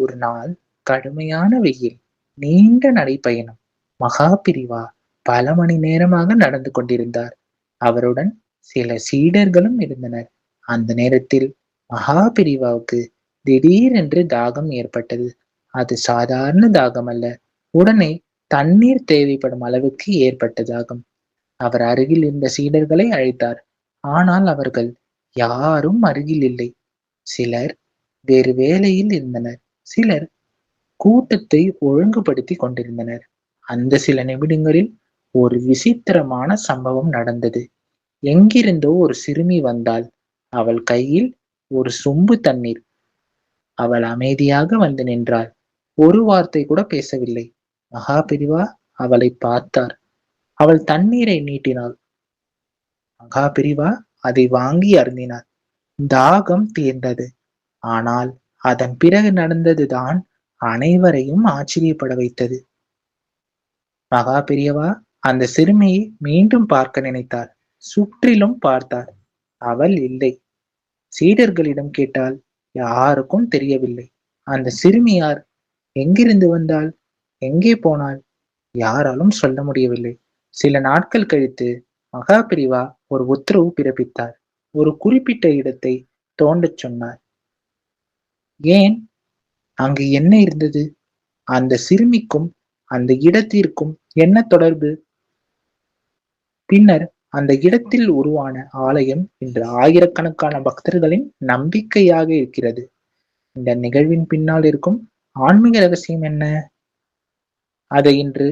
ஒரு நாள் கடுமையான வெயில், நீண்ட நடைப்பயணம். மகாபிரிவா பல மணி நேரமாக நடந்து கொண்டிருந்தார். அவருடன் சில சீடர்களும் இருந்தனர். அந்த நேரத்தில் மகாபிரிவாவுக்கு திடீரென்று தாகம் ஏற்பட்டது. அது சாதாரண தாகம் அல்ல. உடனே தண்ணீர் தேவைப்படும் அளவுக்கு ஏற்பட்ட தாகம். அவர் அருகில் இருந்த சீடர்களை அழைத்தார். ஆனால் அவர்கள் யாரும் அருகில் இல்லை. சிலர் வேறு வேலையில் இருந்தனர். சிலர் கூட்டத்தை ஒழுங்குபடுத்திக் கொண்டிருந்தனர். அந்த சில நிமிடங்களில் ஒரு விசித்திரமான சம்பவம் நடந்தது. எங்கிருந்தோ ஒரு சிறுமி வந்தாள். அவள் கையில் ஒரு சொம்பு தண்ணீர். அவள் அமைதியாக வந்து நின்றாள். ஒரு வார்த்தை கூட பேசவில்லை. மகாபெரிவா அவளை பார்த்தார். அவள் தண்ணீரை நீட்டினாள். மகாபெரிவா அதை வாங்கி அருந்தினார். தாகம் தீர்ந்தது. ஆனால் அதன் பிறகு நடந்ததுதான் அனைவரையும் ஆச்சரியப்பட வைத்தது. மகா பெரியவா அந்த சிறுமியை மீண்டும் பார்க்க நினைத்தார். சுற்றிலும் பார்த்தார். அவள் இல்லை. சீடர்களிடம் கேட்டால் யாருக்கும் தெரியவில்லை. அந்த சிறுமி யார்? எங்கிருந்து வந்தாள்? எங்கே போனாள்? யாராலும் சொல்ல முடியவில்லை. சில நாட்கள் கழித்து மகா பெரிவா ஒரு உத்தரவு பிறப்பித்தார். ஒரு குறிப்பிட்ட இடத்தை தோண்டச் சொன்னார். ஏன்? அங்கு என்ன இருந்தது? அந்த சிறுமிக்கும் அந்த இடத்திற்கும் என்ன தொடர்பு? பின்னர் அந்த இடத்தில் உருவான ஆலயம் இன்று ஆயிரக்கணக்கான பக்தர்களின் நம்பிக்கையாக இருக்கிறது. இந்த நிகழ்வின் பின்னால் இருக்கும் ஆன்மீக ரகசியம் என்ன? அதை இன்று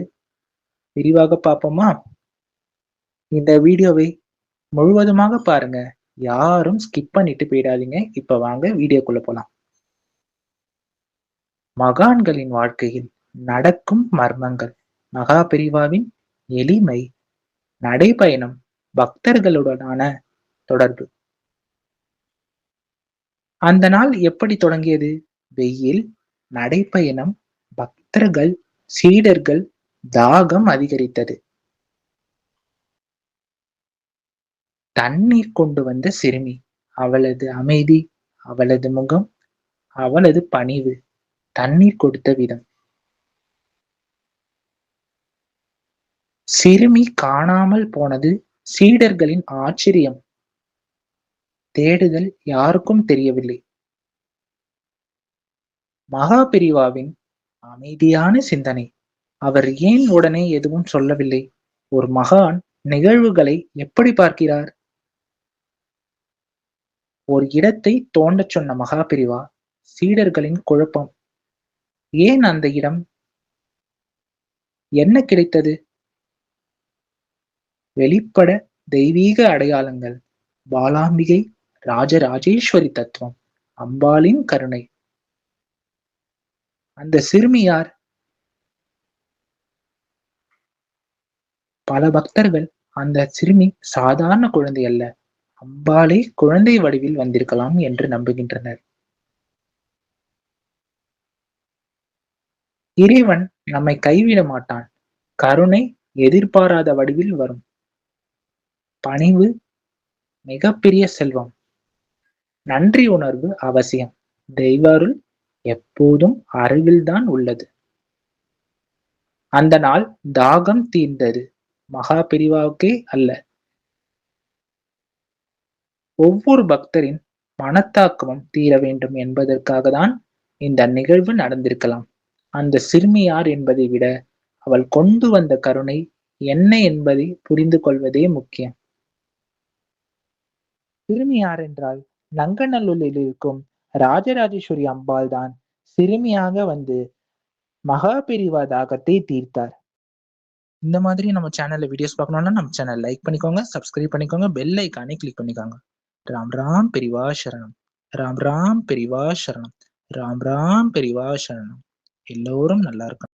விரிவாக பார்ப்போமா? இந்த வீடியோவை முழுவதுமாக பாருங்க. யாரும் ஸ்கிப் பண்ணிட்டு போயிடாதீங்க. இப்ப வாங்க வீடியோக்குள்ள போலாம். மகான்களின் வாழ்க்கையில் நடக்கும் மர்மங்கள். மகா பெரிவாவின் எளிமை, நடைபயணம், பக்தர்களுடனான தொடர்பு. அந்த நாள் எப்படி தொடங்கியது? வெயில், நடைப்பயணம், பக்தர்கள், சீடர்கள், தாகம் அதிகரித்தது. தண்ணீர் கொண்டு வந்த சிறுமி, அவளது அமைதி, அவளது முகம், அவளது பணிவு, தண்ணீர் கொடுத்த விதம். சிறுமி காணாமல் போனது, சீடர்களின் ஆச்சரியம். தேடுதல், யாருக்கும் தெரியவில்லை. மகா பெரிவாவின் அமைதியான சிந்தனை. அவர் ஏன் உடனே எதுவும் சொல்லவில்லை? ஒரு மகான் நிகழ்வுகளை எப்படி பார்க்கிறார்? ஒரு இடத்தை தோண்டச் சொன்ன மகா பெரிவா, சீடர்களின் குழப்பம். ஏன் அந்த இடம்? என்ன கிடைத்தது? வெளிப்பட தெய்வீக அடையாளங்கள். பாலாம்பிகை, ராஜராஜேஸ்வரி தத்துவம், அம்பாளின் கருணை. அந்த சிறுமி யார்? பல பக்தர்கள் அந்த சிறுமி சாதாரண குழந்தை அல்ல, அம்பாளே குழந்தை வடிவில் வந்திருக்கலாம் என்று நம்புகின்றனர். இறைவன் நம்மை கைவிட மாட்டான். கருணை எதிர்பாராத வடிவில் வரும். பணிவு மிகப்பெரிய செல்வம். நன்றி உணர்வு அவசியம். தெய்வ அருள் எப்போதும் அருகில்தான் உள்ளது. அந்த நாள் தாகம் தீர்ந்தது. மகா பெரிவாவுக்கே அல்ல, ஒவ்வொரு பக்தரின் மனத்தாக்கமும் தீர வேண்டும் என்பதற்காக தான் இந்த நிகழ்வு நடந்திருக்கலாம். அந்த சிறுமி யார் என்பதை விட அவள் கொண்டு வந்த கருணை என்ன என்பதை புரிந்து கொள்வதே முக்கியம். சிறுமி யார் என்றால் நங்கநல்லூரில் இருக்கும் ராஜராஜேஸ்வரி அம்பாள் தான் சிறுமியாக வந்து மகா பெரிவா தாகத்தை தீர்த்தார். இந்த மாதிரி நம்ம சேனல்ல வீடியோஸ் பார்க்கணும்னா நம்ம சேனல் லைக் பண்ணிக்கோங்க, சப்ஸ்கிரைப் பண்ணிக்கோங்க, பெல் ஐக்கானை கிளிக் பண்ணிக்கோங்க. ராம் ராம் பெரிவா சரணம். ராம் ராம் பெரிவா சரணம். ராம் ராம் பெரிவா சரணம். எல்லோரும் நல்லா இருக்கணும்.